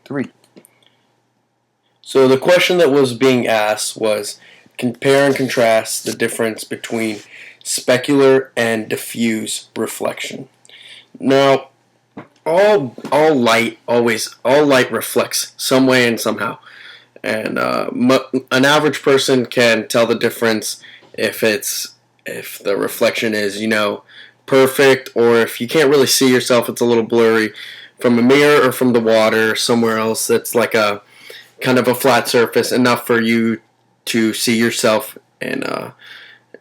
3. So the question that was being asked was compare and contrast the difference between specular and diffuse reflection. Now, all light reflects some way and somehow, and an average person can tell the difference if the reflection is perfect, or if you can't really see yourself, it's a little blurry from a mirror or from the water or somewhere else that's like a kind of a flat surface, enough for you to see yourself in a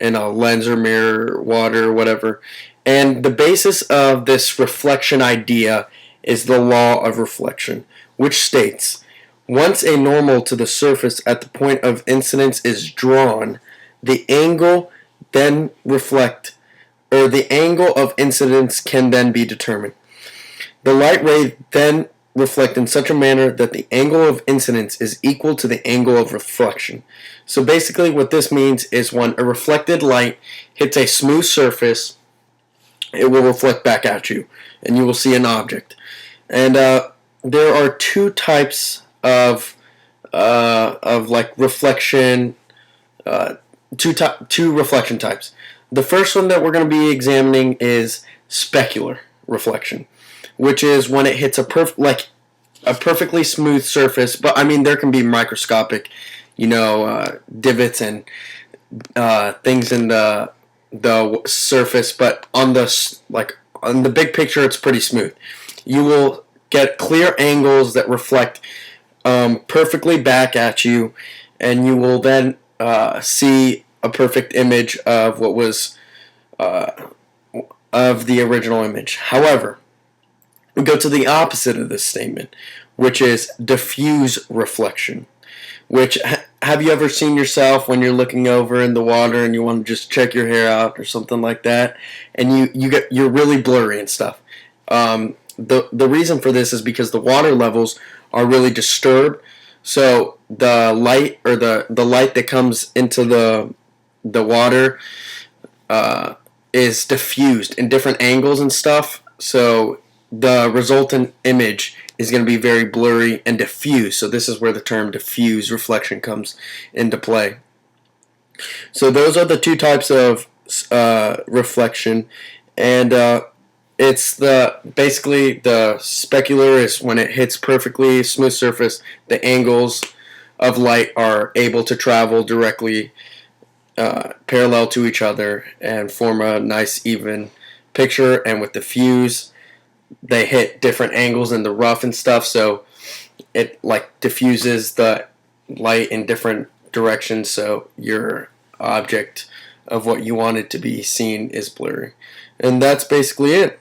lens or mirror, water, or whatever. And the basis of this reflection idea is the law of reflection, which states, once a normal to the surface at the point of incidence is drawn, the angle of incidence can then be determined. The light ray then reflect in such a manner that the angle of incidence is equal to the angle of reflection. So basically what this means is when a reflected light hits a smooth surface, it will reflect back at you, and you will see an object. And there are two types of like reflection, two reflection types. The first one that we're going to be examining is specular reflection, which is when it hits a perfectly smooth surface. But I mean, there can be microscopic, divots and things in the surface, but on the big picture, it's pretty smooth. You will get clear angles that reflect perfectly back at you, and you will then see a perfect image of what was of the original image. However, we go to the opposite of this statement, which is diffuse reflection. Which, have you ever seen yourself when you're looking over in the water and you want to just check your hair out or something like that, and you're really blurry and stuff? The reason for this is because the water levels are really disturbed, so the light or the light that comes into the water is diffused in different angles and stuff. So the resultant image is going to be very blurry and diffuse. So this is where the term diffuse reflection comes into play. So those are the two types of reflection, and it's basically the specular is when it hits perfectly smooth surface, the angles of light are able to travel directly parallel to each other and form a nice even picture. And with diffuse, they hit different angles in the rough and stuff, so it like diffuses the light in different directions, so your object of what you want it to be seen is blurry. And that's basically it.